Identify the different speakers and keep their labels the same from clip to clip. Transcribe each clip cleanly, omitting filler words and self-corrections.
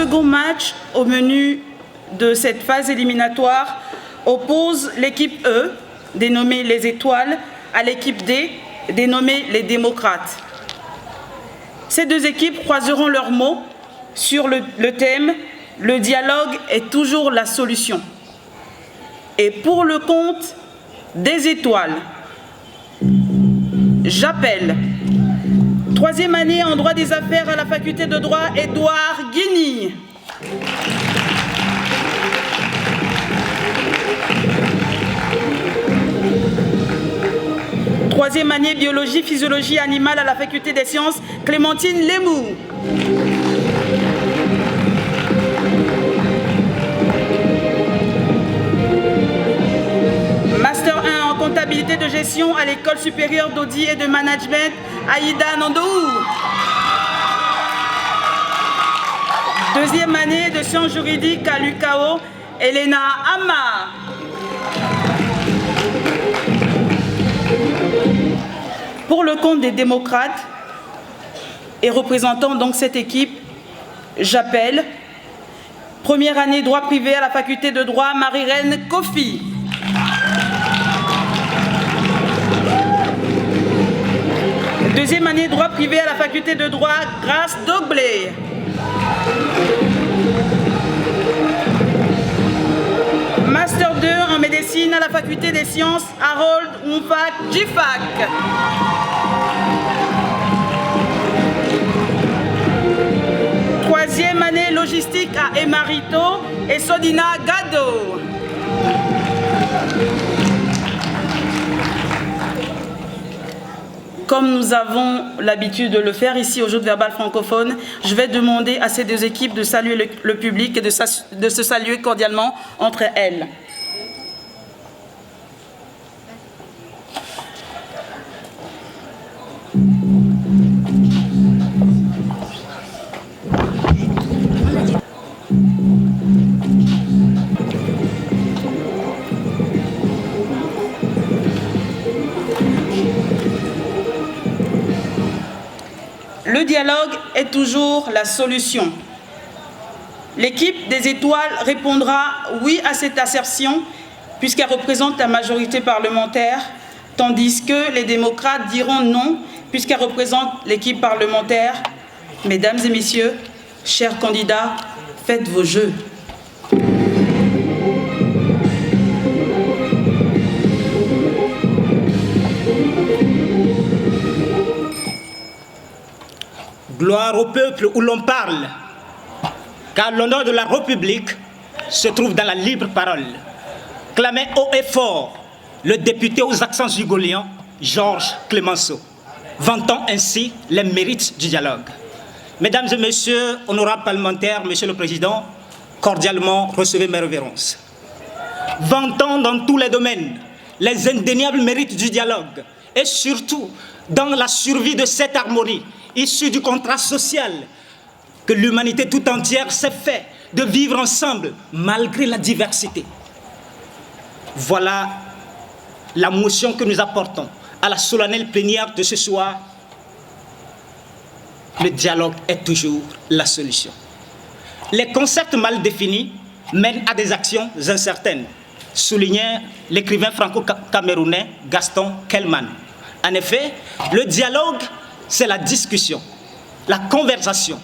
Speaker 1: second match au menu de cette phase éliminatoire oppose l'équipe E, dénommée les Étoiles, à l'équipe D, dénommée les Démocrates. Ces deux équipes croiseront leurs mots sur le thème « Le dialogue est toujours la solution ». Et pour le compte des Étoiles, j'appelle troisième année en droit des affaires à la faculté de droit, Édouard Guigny. Troisième année biologie, physiologie animale à la faculté des sciences, Clémentine Lemou. Master 1 en comptabilité de gestion à l'école supérieure d'audit et de management, Aïda Nandou. Deuxième année de sciences juridiques à l'UCAO, Elena Ama. Pour le compte des démocrates et représentant donc cette équipe, j'appelle première année droit privé à la faculté de droit, Marie-Reine Kofi. Deuxième année droit privé à la faculté de droit, Grace Doblé. Master 2 en médecine à la faculté des sciences, Harold Mfak Jifak. Troisième année logistique à Emarito et Sodina Gado. Comme nous avons l'habitude de le faire ici au Jeu de verbal francophone, je vais demander à ces deux équipes de saluer le public et de se saluer cordialement entre elles. Le dialogue est toujours la solution. L'équipe des Étoiles répondra oui à cette assertion puisqu'elle représente la majorité parlementaire, tandis que les démocrates diront non puisqu'elle représente l'équipe parlementaire. Mesdames et messieurs, chers candidats, faites vos jeux.
Speaker 2: Gloire au peuple où l'on parle, car l'honneur de la République se trouve dans la libre parole. Clamait haut et fort le député aux accents hugoliens, Georges Clemenceau, vantant ainsi les mérites du dialogue. Mesdames et messieurs, honorables parlementaires, monsieur le Président, cordialement recevez mes révérences. Vantant dans tous les domaines les indéniables mérites du dialogue et surtout dans la survie de cette harmonie issue du contrat social que l'humanité tout entière s'est fait de vivre ensemble malgré la diversité. Voilà la motion que nous apportons à la solennelle plénière de ce soir. Le dialogue est toujours la solution. Les concepts mal définis mènent à des actions incertaines, soulignait l'écrivain franco-camerounais Gaston Kellman. En effet, le dialogue, c'est la discussion, la conversation,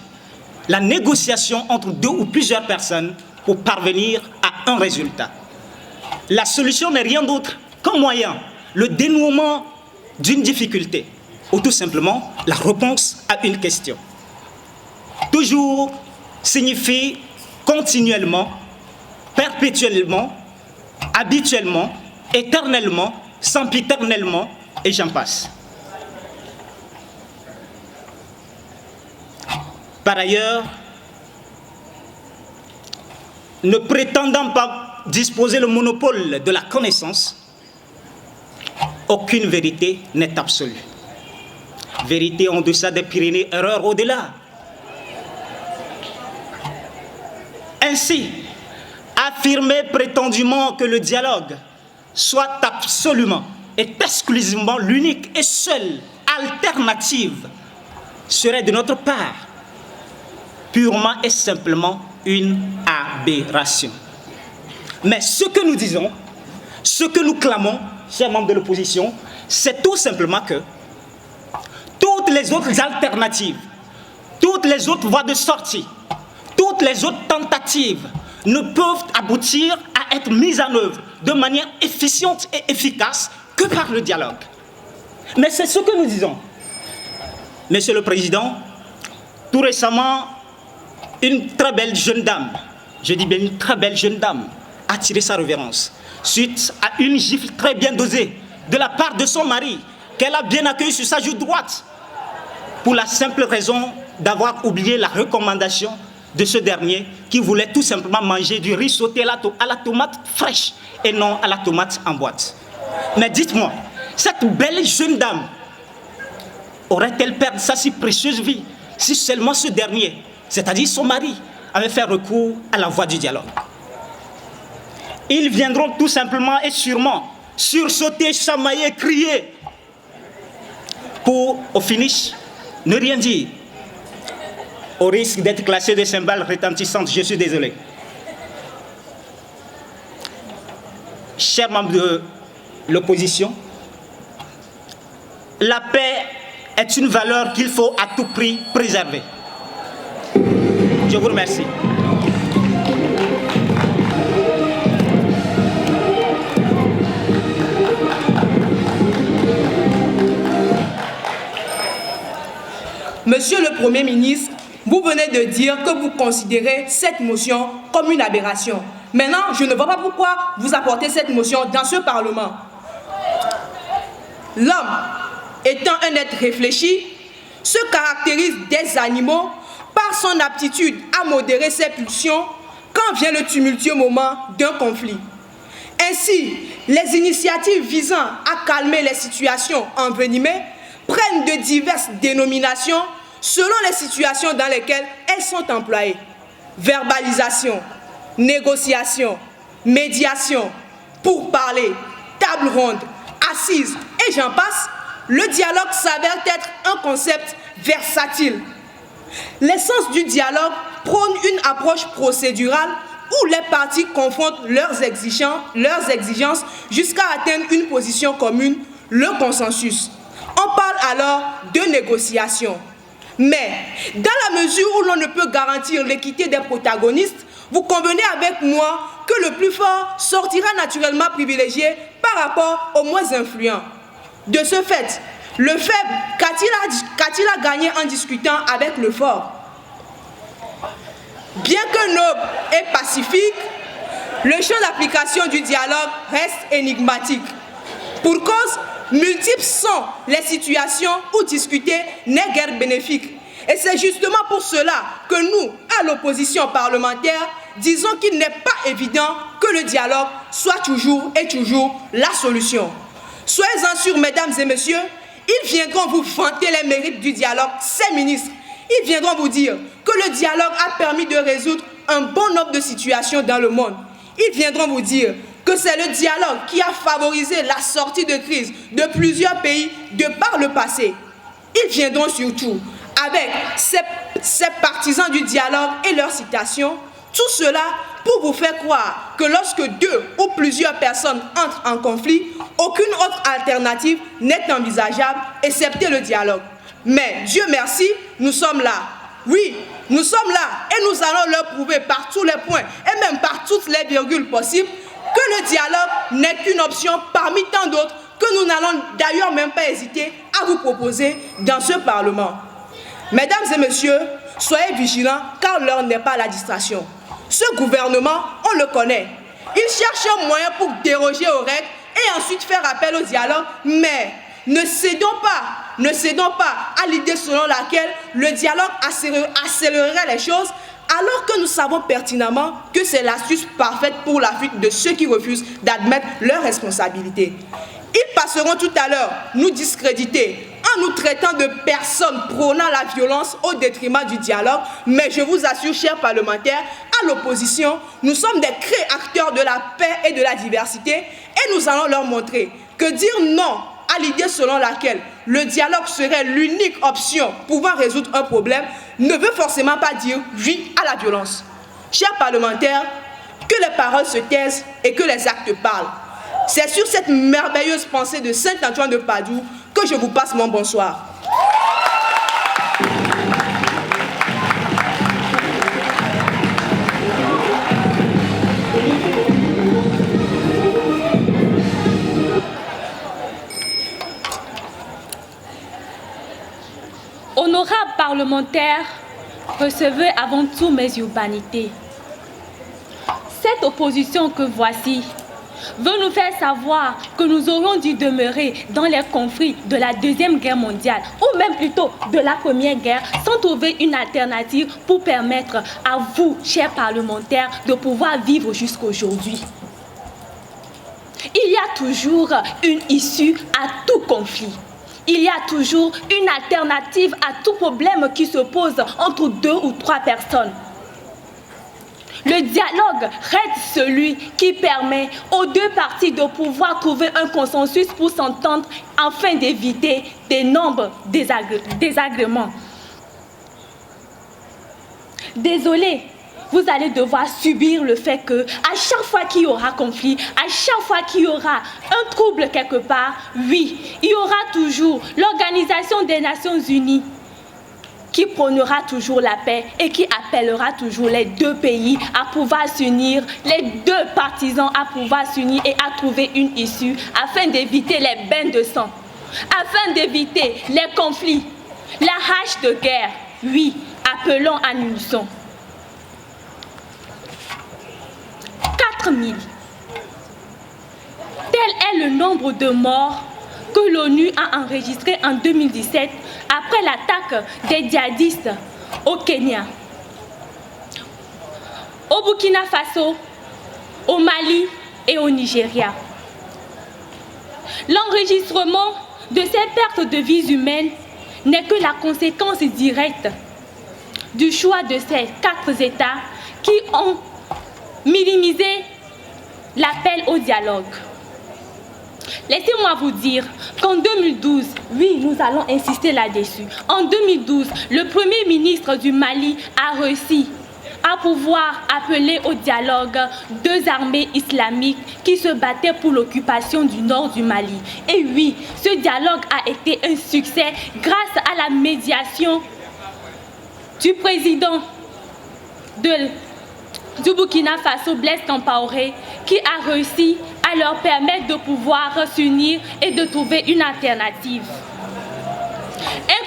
Speaker 2: la négociation entre deux ou plusieurs personnes pour parvenir à un résultat. La solution n'est rien d'autre qu'un moyen, le dénouement d'une difficulté, ou tout simplement la réponse à une question. Toujours signifie continuellement, perpétuellement, habituellement, éternellement, sempiternellement, et j'en passe. Par ailleurs, ne prétendant pas disposer le monopole de la connaissance, aucune vérité n'est absolue. Vérité en deçà des Pyrénées, erreur au-delà. Ainsi, affirmer prétendument que le dialogue soit absolument et exclusivement l'unique et seule alternative serait de notre part purement et simplement une aberration. Mais ce que nous disons, ce que nous clamons, chers membres de l'opposition, c'est tout simplement que toutes les autres alternatives, toutes les autres voies de sortie, toutes les autres tentatives ne peuvent aboutir à être mises en œuvre de manière efficiente et efficace que par le dialogue. Mais c'est ce que nous disons. Monsieur le Président, tout récemment, une très belle jeune dame, je dis bien une très belle jeune dame, a tiré sa révérence suite à une gifle très bien dosée de la part de son mari, qu'elle a bien accueilli sur sa joue droite, pour la simple raison d'avoir oublié la recommandation de ce dernier qui voulait tout simplement manger du riz sauté à la tomate fraîche et non à la tomate en boîte. Mais dites-moi, cette belle jeune dame aurait-elle perdu sa si précieuse vie si seulement ce dernier, c'est-à-dire son mari, avait fait recours à la voie du dialogue? Ils viendront tout simplement et sûrement sursauter, chamailler, crier pour, au finish, ne rien dire, au risque d'être classé des cymbales retentissantes. Je suis désolé. Chers membres de l'opposition, la paix est une valeur qu'il faut à tout prix préserver. Je vous remercie.
Speaker 3: Monsieur le Premier ministre, vous venez de dire que vous considérez cette motion comme une aberration. Maintenant, je ne vois pas pourquoi vous apportez cette motion dans ce Parlement. L'homme, étant un être réfléchi, se caractérise des animaux par son aptitude à modérer ses pulsions quand vient le tumultueux moment d'un conflit. Ainsi, les initiatives visant à calmer les situations envenimées prennent de diverses dénominations selon les situations dans lesquelles elles sont employées. Verbalisation, négociation, médiation, pourparler, table ronde, assise et j'en passe, le dialogue s'avère être un concept versatile. L'essence du dialogue prône une approche procédurale où les parties confrontent leurs exigences jusqu'à atteindre une position commune, le consensus. On parle alors de négociation. Mais dans la mesure où l'on ne peut garantir l'équité des protagonistes, vous convenez avec moi que le plus fort sortira naturellement privilégié par rapport aux moins influents. De ce fait, le faible, qu'a-t-il à gagner en discutant avec le fort? Bien que noble et pacifique, le champ d'application du dialogue reste énigmatique. Pour cause, multiples sont les situations où discuter n'est guère bénéfique. Et c'est justement pour cela que nous, à l'opposition parlementaire, disons qu'il n'est pas évident que le dialogue soit toujours et toujours la solution. Soyez-en sûrs, mesdames et messieurs, ils viendront vous vanter les mérites du dialogue, ces ministres. Ils viendront vous dire que le dialogue a permis de résoudre un bon nombre de situations dans le monde. Ils viendront vous dire que c'est le dialogue qui a favorisé la sortie de crise de plusieurs pays de par le passé. Ils viendront surtout avec ces partisans du dialogue et leurs citations, tout cela pour vous faire croire que lorsque deux ou plusieurs personnes entrent en conflit, aucune autre alternative n'est envisageable excepté le dialogue. Mais Dieu merci, nous sommes là. Oui, nous sommes là et nous allons leur prouver par tous les points et même par toutes les virgules possibles que le dialogue n'est qu'une option parmi tant d'autres que nous n'allons d'ailleurs même pas hésiter à vous proposer dans ce Parlement. Mesdames et messieurs, soyez vigilants car l'heure n'est pas à la distraction. Ce gouvernement, on le connaît. Il cherche un moyen pour déroger aux règles et ensuite faire appel au dialogue, mais ne cédons pas à l'idée selon laquelle le dialogue accélérerait les choses alors que nous savons pertinemment que c'est l'astuce parfaite pour la fuite de ceux qui refusent d'admettre leurs responsabilités. Ils passeront tout à l'heure nous discréditer en nous traitant de personnes prônant la violence au détriment du dialogue, mais je vous assure, chers parlementaires, à l'opposition, nous sommes des créateurs de la paix et de la diversité et nous allons leur montrer que dire non à l'idée selon laquelle le dialogue serait l'unique option pouvant résoudre un problème ne veut forcément pas dire oui à la violence. Chers parlementaires, que les paroles se taisent et que les actes parlent. C'est sur cette merveilleuse pensée de Saint Antoine de Padoue que je vous passe mon bonsoir.
Speaker 4: Honorables parlementaires, recevez avant tout mes urbanités. Cette opposition que voici veut nous faire savoir que nous aurions dû demeurer dans les conflits de la Deuxième Guerre mondiale, ou même plutôt de la Première Guerre, sans trouver une alternative pour permettre à vous, chers parlementaires, de pouvoir vivre jusqu'aujourd'hui. Il y a toujours une issue à tout conflit. Il y a toujours une alternative à tout problème qui se pose entre 2 ou 3 personnes. Le dialogue reste celui qui permet aux 2 parties de pouvoir trouver un consensus pour s'entendre afin d'éviter d'énormes désagréments. Désolé, vous allez devoir subir le fait que à chaque fois qu'il y aura conflit, à chaque fois qu'il y aura un trouble quelque part, oui, il y aura toujours l'Organisation des Nations Unies qui prônera toujours la paix et qui appellera toujours les 2 pays à pouvoir s'unir, les 2 partisans à pouvoir s'unir et à trouver une issue afin d'éviter les bains de sang, afin d'éviter les conflits, la hache de guerre. Oui, appelons à l'unisson. 4000. Tel est le nombre de morts que l'ONU a enregistré en 2017 après l'attaque des djihadistes au Kenya, au Burkina Faso, au Mali et au Nigeria. L'enregistrement de ces pertes de vies humaines n'est que la conséquence directe du choix de ces 4 États qui ont minimisé l'appel au dialogue. Laissez-moi vous dire qu'en 2012, oui, nous allons insister là-dessus. En 2012, le Premier ministre du Mali a réussi à pouvoir appeler au dialogue 2 armées islamiques qui se battaient pour l'occupation du nord du Mali. Et oui, ce dialogue a été un succès grâce à la médiation du président du Burkina Faso, Blaise Compaoré, qui a réussi à leur permettre de pouvoir s'unir et de trouver une alternative.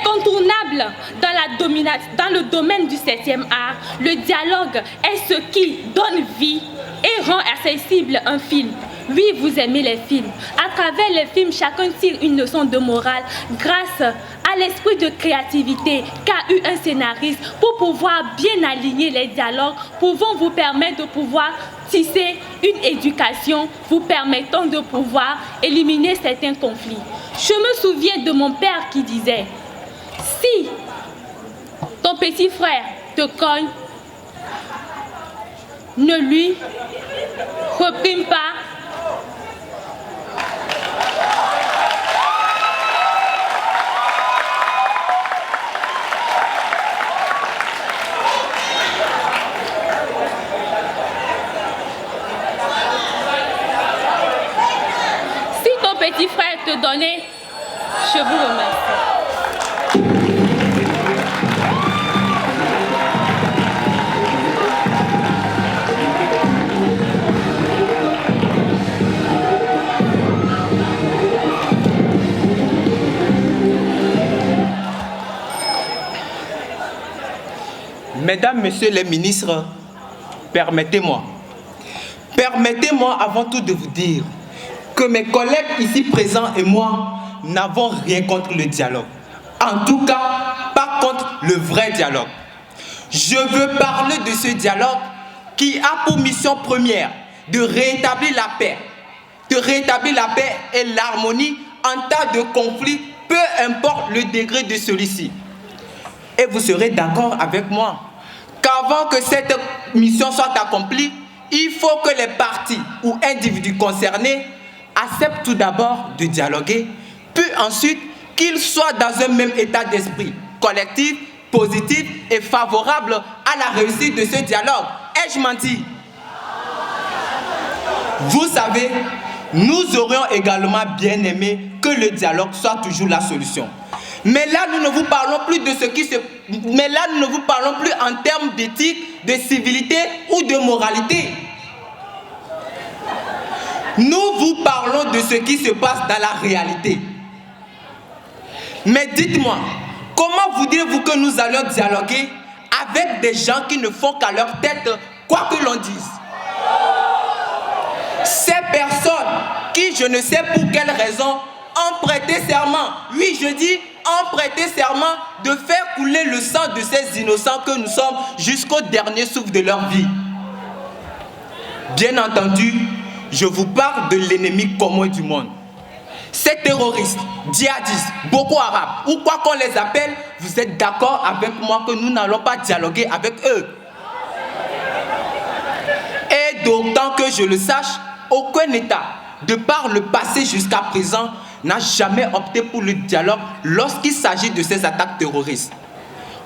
Speaker 4: Incontournable dans le domaine du 7e art, le dialogue est ce qui donne vie et rend accessible un film. Oui, vous aimez les films. À travers les films, chacun tire une leçon de morale grâce à l'esprit de créativité qu'a eu un scénariste pour pouvoir bien aligner les dialogues, pouvant vous permettre de pouvoir tisser une éducation vous permettant de pouvoir éliminer certains conflits. Je me souviens de mon père qui disait, si ton petit frère te cogne, ne lui reprime pas. Si ton petit frère te donnait, je vous remercie.
Speaker 5: Mesdames, Messieurs les ministres, permettez-moi avant tout de vous dire que mes collègues ici présents et moi n'avons rien contre le dialogue. En tout cas, pas contre le vrai dialogue. Je veux parler de ce dialogue qui a pour mission première de rétablir la paix. De rétablir la paix et l'harmonie en tas de conflits, peu importe le degré de celui-ci. Et vous serez d'accord avec moi qu'avant que cette mission soit accomplie, il faut que les partis ou individus concernés acceptent tout d'abord de dialoguer, puis ensuite qu'ils soient dans un même état d'esprit collectif, positif et favorable à la réussite de ce dialogue. ai-je menti? Vous savez, nous aurions également bien aimé que le dialogue soit toujours la solution. Mais là, nous ne vous parlons plus de ce qui se... Mais là, nous ne vous parlons plus en termes d'éthique, de civilité ou de moralité. Nous vous parlons de ce qui se passe dans la réalité. Mais dites-moi, comment voudriez-vous que nous allions dialoguer avec des gens qui ne font qu'à leur tête quoi que l'on dise? Ces personnes qui, je ne sais pour quelle raison, ont prêté serment, oui je dis, ont prêté serment de faire couler le sang de ces innocents que nous sommes jusqu'au dernier souffle de leur vie. Bien entendu, je vous parle de l'ennemi commun du monde. Ces terroristes, djihadistes, Boko Haram, ou quoi qu'on les appelle, vous êtes d'accord avec moi que nous n'allons pas dialoguer avec eux. Et d'autant que je le sache, aucun État, de par le passé jusqu'à présent, n'a jamais opté pour le dialogue lorsqu'il s'agit de ces attaques terroristes.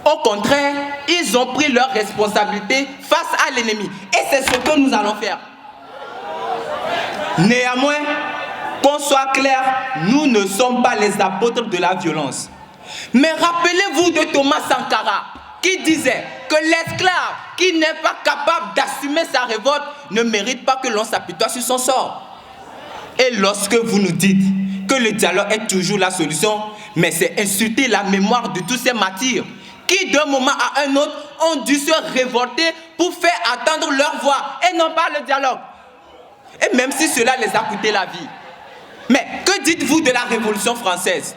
Speaker 5: Au contraire, ils ont pris leurs responsabilités face à l'ennemi. Et c'est ce que nous allons faire. Néanmoins, qu'on soit clair, nous ne sommes pas les apôtres de la violence. Mais rappelez-vous de Thomas Sankara, qui disait que l'esclave qui n'est pas capable d'assumer sa révolte ne mérite pas que l'on s'apitoie sur son sort. Et lorsque vous nous dites que le dialogue est toujours la solution, mais c'est insulter la mémoire de tous ces martyrs qui d'un moment à un autre ont dû se révolter pour faire entendre leur voix et non pas le dialogue. Et même si cela les a coûté la vie. Mais que dites-vous de la Révolution française?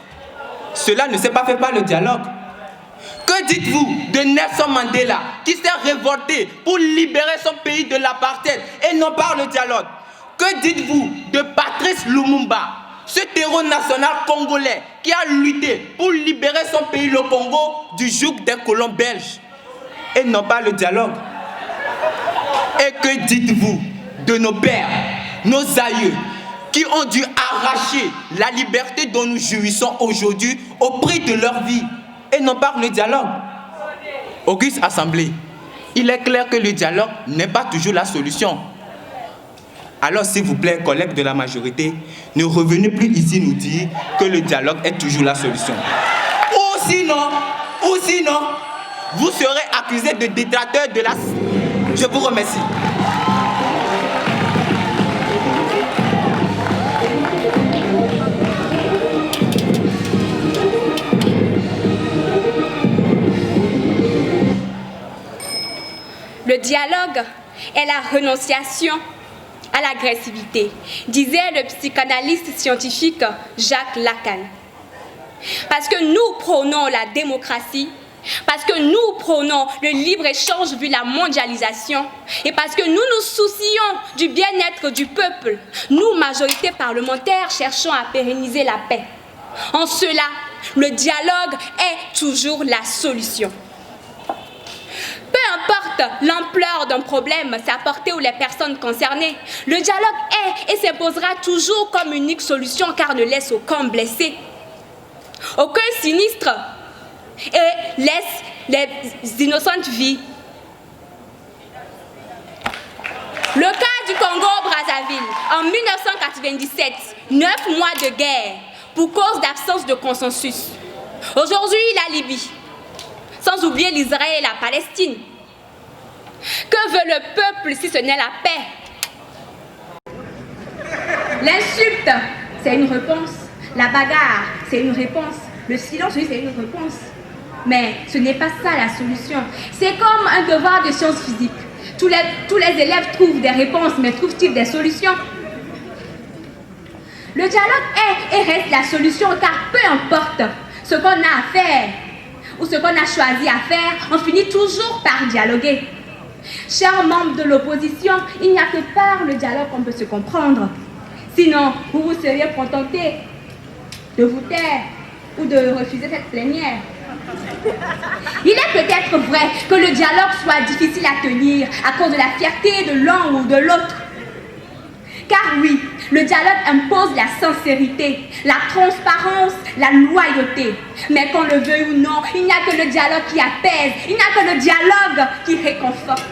Speaker 5: Cela ne s'est pas fait par le dialogue. Que dites-vous de Nelson Mandela qui s'est révolté pour libérer son pays de l'apartheid et non par le dialogue? Que dites-vous de Patrice Lumumba, ce héros national congolais qui a lutté pour libérer son pays, le Congo, du joug des colons belges et non pas le dialogue? Et que dites-vous de nos pères, nos aïeux, qui ont dû arracher la liberté dont nous jouissons aujourd'hui au prix de leur vie et non par le dialogue? Auguste Assemblée, il est clair que le dialogue n'est pas toujours la solution. Alors s'il vous plaît, collègues de la majorité, ne revenez plus ici nous dire que le dialogue est toujours la solution. Ou sinon, vous serez accusés de détracteurs de la... Je vous remercie.
Speaker 6: Le dialogue est la renonciation à l'agressivité, disait le psychanalyste scientifique Jacques Lacan. Parce que nous prônons la démocratie, parce que nous prônons le libre-échange vu la mondialisation, et parce que nous nous soucions du bien-être du peuple, nous, majorité parlementaire, cherchons à pérenniser la paix. En cela, le dialogue est toujours la solution. Peu importe l'ampleur d'un problème, sa portée ou les personnes concernées, le dialogue est et s'imposera toujours comme unique solution car ne laisse aucun blessé, aucun sinistre et laisse les innocentes vies. Le cas du Congo-Brazzaville, en 1997, 9 mois de guerre pour cause d'absence de consensus. Aujourd'hui, la Libye. Sans oublier l'Israël et la Palestine. Que veut le peuple si ce n'est la paix? L'insulte, c'est une réponse. La bagarre, c'est une réponse. Le silence, oui, c'est une réponse. Mais ce n'est pas ça la solution. C'est comme un devoir de sciences physiques. Tous les élèves trouvent des réponses, mais trouvent-ils des solutions? Le dialogue est et reste la solution, car peu importe ce qu'on a à faire, ou ce qu'on a choisi à faire, on finit toujours par dialoguer. Chers membres de l'opposition, il n'y a que par le dialogue qu'on peut se comprendre. Sinon, vous vous seriez contentés de vous taire ou de refuser cette plénière. Il est peut-être vrai que le dialogue soit difficile à tenir à cause de la fierté de l'un ou de l'autre. Car oui, le dialogue impose la sincérité, la transparence, la loyauté. Mais qu'on le veuille ou non, il n'y a que le dialogue qui apaise, il n'y a que le dialogue qui réconforte.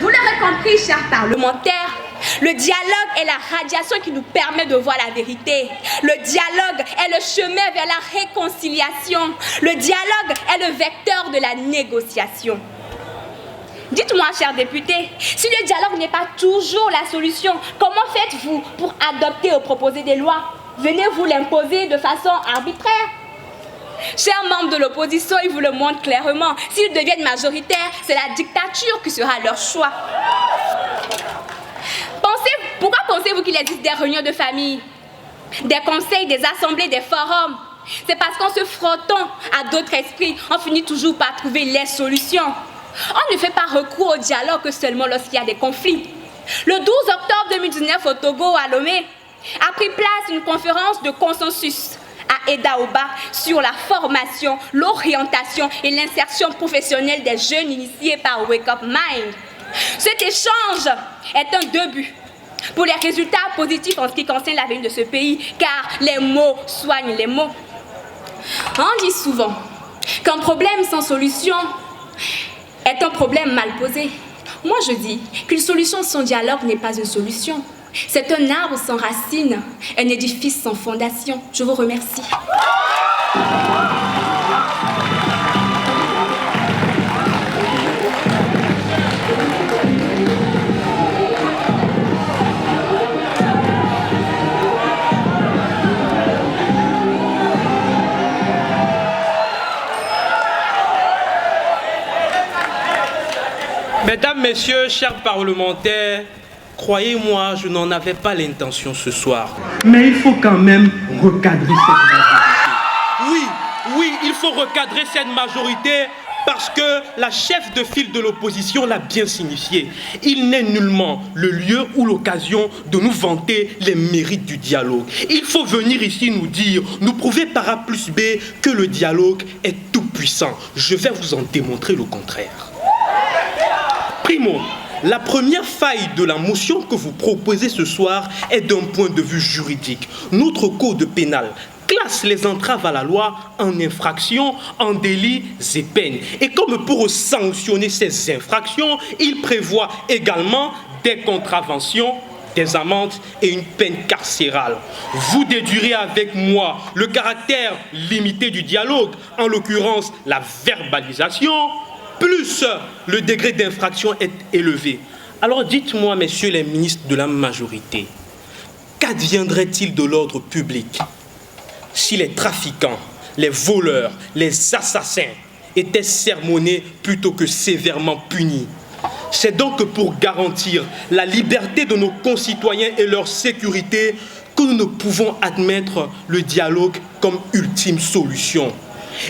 Speaker 6: Vous l'aurez compris, chers parlementaires, le dialogue est la radiation qui nous permet de voir la vérité. Le dialogue est le chemin vers la réconciliation. Le dialogue est le vecteur de la négociation. Dites-moi, chers députés, si le dialogue n'est pas toujours la solution, comment faites-vous pour adopter ou proposer des lois? Venez-vous l'imposer de façon arbitraire? Chers membres de l'opposition, ils vous le montrent clairement. S'ils deviennent majoritaires, c'est la dictature qui sera leur choix. Pourquoi pensez-vous qu'il existe des réunions de famille, des conseils, des assemblées, des forums? C'est parce qu'en se frottant à d'autres esprits, on finit toujours par trouver les solutions. On ne fait pas recours au dialogue que seulement lorsqu'il y a des conflits. Le 12 octobre 2019 au Togo, à Lomé, a pris place une conférence de consensus à Edaoba sur la formation, l'orientation et l'insertion professionnelle des jeunes initiés par Wake Up Mind. Cet échange est un début pour les résultats positifs en ce qui concerne l'avenir de ce pays, car les mots soignent les mots. On dit souvent qu'un problème sans solution est un problème mal posé. Moi, je dis qu'une solution sans dialogue n'est pas une solution. C'est un arbre sans racines, un édifice sans fondation. Je vous remercie.
Speaker 7: Mesdames, Messieurs, chers parlementaires, croyez-moi, je n'en avais pas l'intention ce soir.
Speaker 8: Mais il faut quand même recadrer cette majorité.
Speaker 7: Oui, il faut recadrer cette majorité parce que la chef de file de l'opposition l'a bien signifié. Il n'est nullement le lieu ou l'occasion de nous vanter les mérites du dialogue. Il faut venir ici nous dire, nous prouver par A plus B que le dialogue est tout puissant. Je vais vous en démontrer le contraire. Primo, la première faille de la motion que vous proposez ce soir est d'un point de vue juridique. Notre code pénal classe les entraves à la loi en infractions, en délits et peines. Et comme pour sanctionner ces infractions, il prévoit également des contraventions, des amendes et une peine carcérale. Vous déduirez avec moi le caractère limité du dialogue, en l'occurrence la verbalisation, plus le degré d'infraction est élevé. Alors dites-moi, messieurs les ministres de la majorité, qu'adviendrait-il de l'ordre public si les trafiquants, les voleurs, les assassins étaient sermonnés plutôt que sévèrement punis? C'est donc pour garantir la liberté de nos concitoyens et leur sécurité que nous ne pouvons admettre le dialogue comme ultime solution.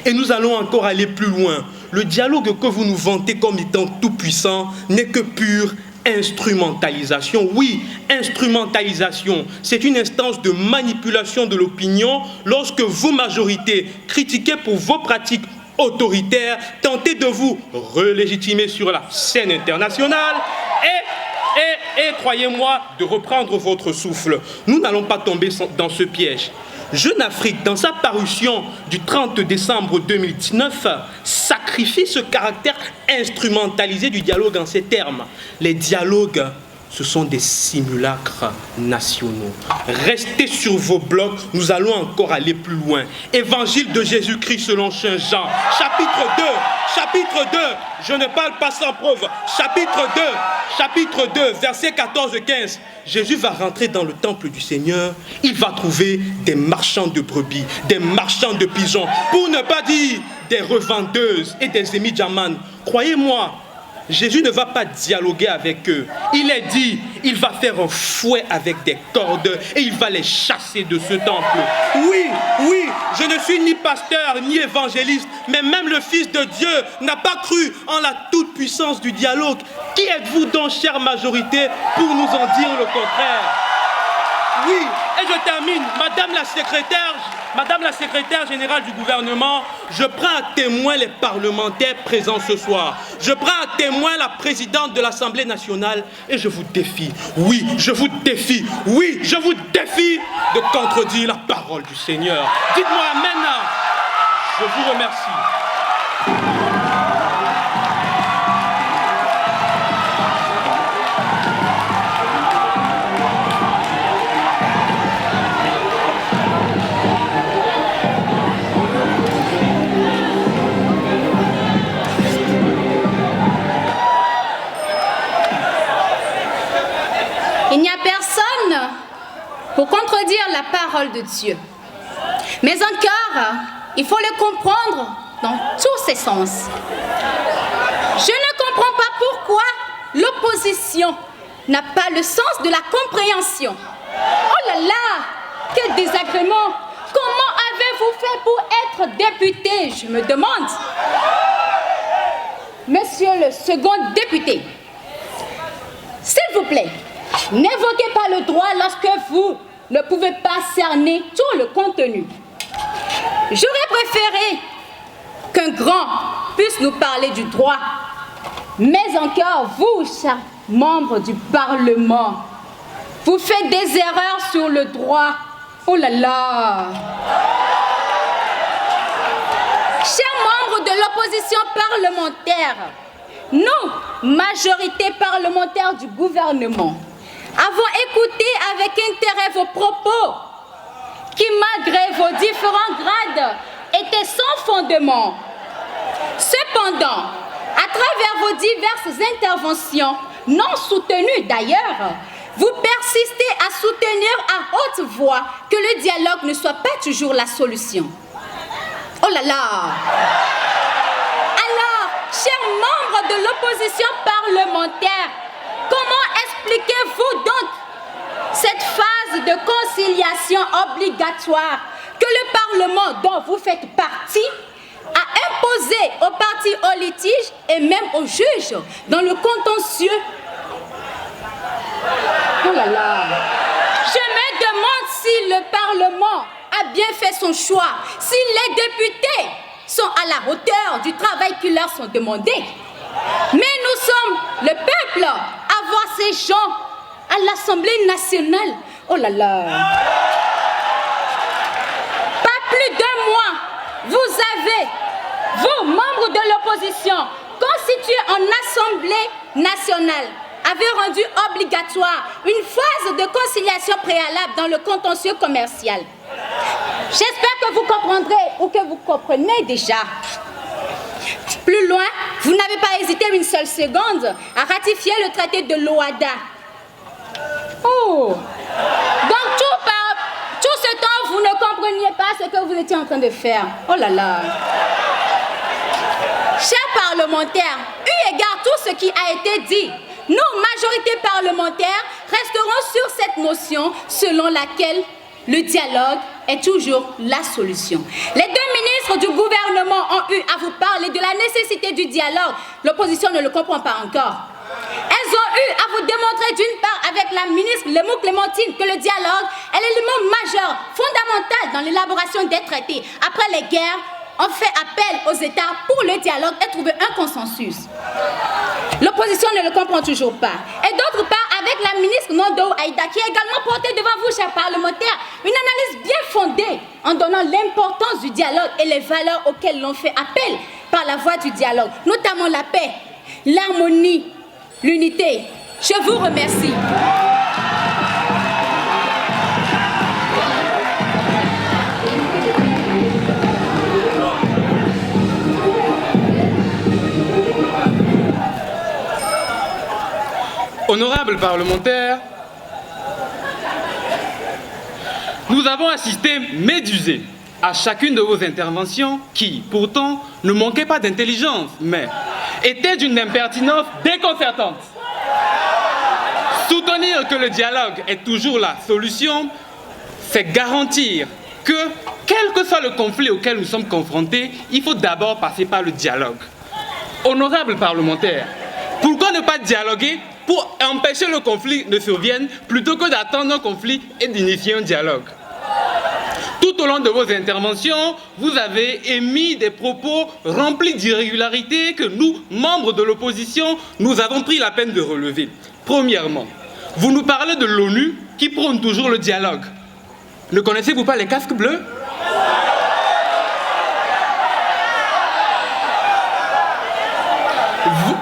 Speaker 7: Et nous allons encore aller plus loin. Le dialogue que vous nous vantez comme étant tout puissant n'est que pure instrumentalisation. Oui, instrumentalisation. C'est une instance de manipulation de l'opinion lorsque vous, majorité, critiquez pour vos pratiques autoritaires, tentez de vous relégitimer sur la scène internationale et croyez-moi, de reprendre votre souffle. Nous n'allons pas tomber dans ce piège. Jeune Afrique, dans sa parution du 30 décembre 2019, sacrifie ce caractère instrumentalisé du dialogue en ces termes. Les dialogues, ce sont des simulacres nationaux. Restez sur vos blocs, nous allons encore aller plus loin. Évangile de Jésus-Christ selon Saint Jean, chapitre 2, je ne parle pas sans preuve, chapitre 2, versets 14 et 15. Jésus va rentrer dans le temple du Seigneur, il va trouver des marchands de brebis, des marchands de pigeons, pour ne pas dire des revendeuses et des émidjamans. Croyez-moi, Jésus ne va pas dialoguer avec eux. Il est dit, il va faire un fouet avec des cordes et il va les chasser de ce temple. Oui, je ne suis ni pasteur ni évangéliste, mais même le Fils de Dieu n'a pas cru en la toute-puissance du dialogue. Qui êtes-vous donc, chère majorité, pour nous en dire le contraire? Oui, et je termine, Madame la secrétaire générale du gouvernement, je prends à témoin les parlementaires présents ce soir. Je prends à témoin la présidente de l'Assemblée nationale et je vous défie, je vous défie de contredire la parole du Seigneur. Dites-moi Amen. Je vous remercie.
Speaker 9: parole de Dieu. Mais encore, il faut le comprendre dans tous ses sens. Je ne comprends pas pourquoi l'opposition n'a pas le sens de la compréhension. Oh là là, quel désagrément! Comment avez-vous fait pour être député, je me demande? Monsieur le second député, s'il vous plaît, n'évoquez pas le droit lorsque vous ne pouvez pas cerner tout le contenu. J'aurais préféré qu'un grand puisse nous parler du droit. Mais encore, vous, chers membres du Parlement, vous faites des erreurs sur le droit. Oh là là! Chers membres de l'opposition parlementaire, nous, majorité parlementaire du gouvernement, avons écouté avec intérêt vos propos qui, malgré vos différents grades, étaient sans fondement. Cependant, à travers vos diverses interventions, non soutenues d'ailleurs, vous persistez à soutenir à haute voix que le dialogue ne soit pas toujours la solution. Oh là là! Alors, chers membres de l'opposition parlementaire, comment expliquez-vous donc cette phase de conciliation obligatoire que le Parlement dont vous faites partie a imposé aux partis au litige et même aux juges dans le contentieux? Oh là là! Je me demande si le Parlement a bien fait son choix, si les députés sont à la hauteur du travail qui leur sont demandés. Mais nous sommes le peuple à voir ces gens à l'Assemblée nationale. Oh là là! Pas plus d'un mois, vous avez, vous, membres de l'opposition, constitués en Assemblée nationale, avez rendu obligatoire une phase de conciliation préalable dans le contentieux commercial. J'espère que vous comprendrez ou que vous comprenez déjà. Plus loin, vous n'avez pas hésité une seule seconde à ratifier le traité de l'OHADA. Oh! Donc tout ce temps, vous ne compreniez pas ce que vous étiez en train de faire. Oh là là! Chers parlementaires, eu égard à tout ce qui a été dit, nous, majorité parlementaire, resterons sur cette notion selon laquelle le dialogue est toujours la solution. Les deux ministres du gouvernement ont eu à vous parler de la nécessité du dialogue. L'opposition ne le comprend pas encore. Elles ont eu à vous démontrer d'une part avec la ministre Lemou Clémentine que le dialogue est l'élément majeur, fondamental dans l'élaboration des traités. Après les guerres, on fait appel aux États pour le dialogue et trouver un consensus. L'opposition ne le comprend toujours pas. Et d'autre part, avec la ministre Nondo Aïda, qui a également porté devant vous, chers parlementaires, une analyse bien fondée en donnant l'importance du dialogue et les valeurs auxquelles l'on fait appel par la voie du dialogue, notamment la paix, l'harmonie, l'unité. Je vous remercie.
Speaker 7: Honorables parlementaires, nous avons assisté médusés à chacune de vos interventions qui, pourtant, ne manquaient pas d'intelligence, mais étaient d'une impertinence déconcertante. Soutenir que le dialogue est toujours la solution, c'est garantir que, quel que soit le conflit auquel nous sommes confrontés, il faut d'abord passer par le dialogue. Honorables parlementaires, pourquoi ne pas dialoguer pour empêcher le conflit ne survienne plutôt que d'attendre un conflit et d'initier un dialogue? Tout au long de vos interventions, vous avez émis des propos remplis d'irrégularités que nous, membres de l'opposition, nous avons pris la peine de relever. Premièrement, vous nous parlez de l'ONU qui prône toujours le dialogue. Ne connaissez-vous pas les casques bleus?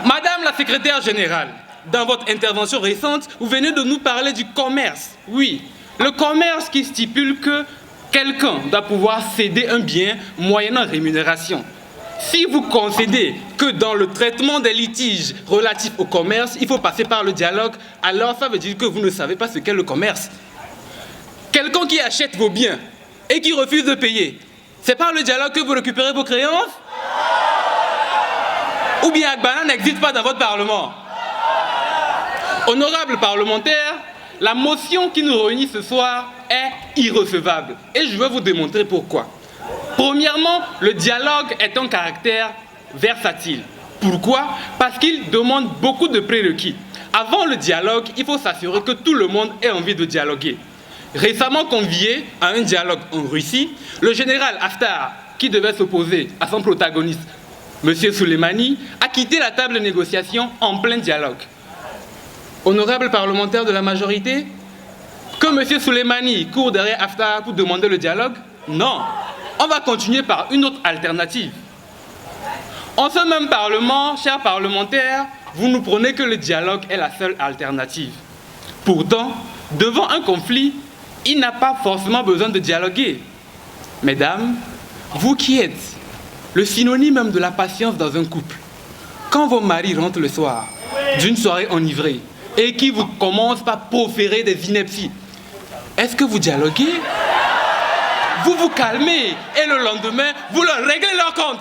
Speaker 7: Madame la secrétaire générale, dans votre intervention récente, vous venez de nous parler du commerce. Oui, le commerce qui stipule que quelqu'un doit pouvoir céder un bien moyennant rémunération. Si vous concédez que dans le traitement des litiges relatifs au commerce, il faut passer par le dialogue, alors ça veut dire que vous ne savez pas ce qu'est le commerce.
Speaker 10: Quelqu'un qui achète vos biens et qui refuse de payer, c'est par le dialogue que vous récupérez vos créances? Ou bien Agbana n'existe pas dans votre Parlement? Honorables parlementaires, la motion qui nous réunit ce soir est irrecevable. Et je vais vous démontrer pourquoi. Premièrement, le dialogue est un caractère versatile. Pourquoi? Parce qu'il demande beaucoup de prérequis. Avant le dialogue, il faut s'assurer que tout le monde ait envie de dialoguer. Récemment convié à un dialogue en Russie, le général Haftar, qui devait s'opposer à son protagoniste, M. Soleimani, a quitté la table de négociation en plein dialogue. Honorables parlementaires de la majorité, que M. Soleimani court derrière Haftar pour demander le dialogue? Non, on va continuer par une autre alternative. En ce même Parlement, chers parlementaires, vous nous prenez que le dialogue est la seule alternative. Pourtant, devant un conflit, il n'a pas forcément besoin de dialoguer. Mesdames, vous qui êtes le synonyme même de la patience dans un couple, quand vos maris rentrent le soir d'une soirée enivrée et qui vous commencent par proférer des inepties, est-ce que vous dialoguez? Vous vous calmez et le lendemain, vous leur réglez leur compte.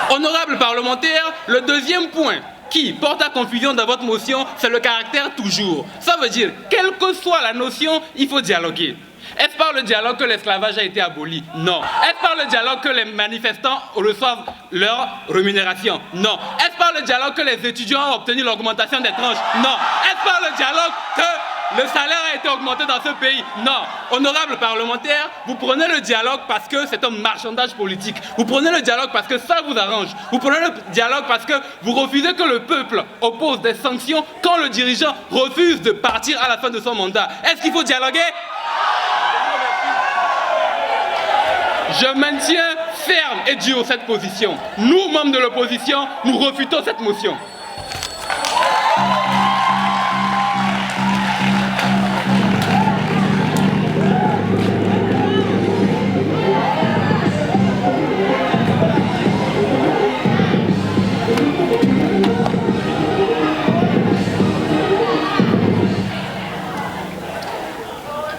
Speaker 10: Honorables parlementaires, le deuxième point qui porte à confusion dans votre motion, c'est le caractère toujours. Ça veut dire, quelle que soit la notion, il faut dialoguer. Est-ce par le dialogue que l'esclavage a été aboli? Non. Est-ce par le dialogue que les manifestants reçoivent leur rémunération? Non. Est-ce par le dialogue que les étudiants ont obtenu l'augmentation des tranches? Non. Est-ce par le dialogue que le salaire a été augmenté dans ce pays? Non. Honorables parlementaires, vous prenez le dialogue parce que c'est un marchandage politique. Vous prenez le dialogue parce que ça vous arrange. Vous prenez le dialogue parce que vous refusez que le peuple oppose des sanctions quand le dirigeant refuse de partir à la fin de son mandat. Est-ce qu'il faut dialoguer? Je maintiens ferme et dur cette position. Nous, membres de l'opposition, nous refutons cette motion.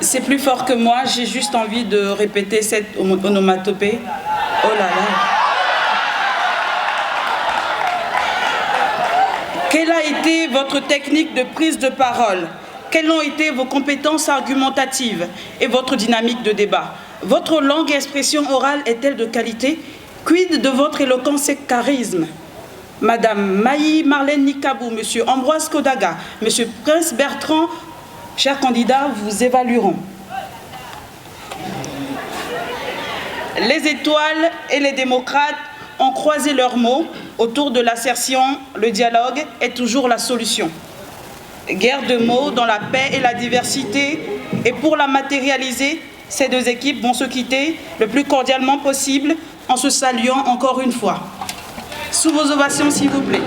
Speaker 1: C'est plus fort que moi, j'ai juste envie de répéter cette onomatopée. Oh là là. Quelle a été votre technique de prise de parole? Quelles ont été vos compétences argumentatives et votre dynamique de débat? Votre langue et expression orale est-elle de qualité? Quid de votre éloquence et charisme? Madame Maï Marlène Nikabou, Monsieur Ambroise Kodaga, Monsieur Prince Bertrand, chers candidats, vous évalueront. Les étoiles et les démocrates ont croisé leurs mots autour de l'assertion « le dialogue est toujours la solution ». Guerre de mots dans la paix et la diversité, et pour la matérialiser, ces deux équipes vont se quitter le plus cordialement possible en se saluant encore une fois. Sous vos ovations, s'il vous plaît.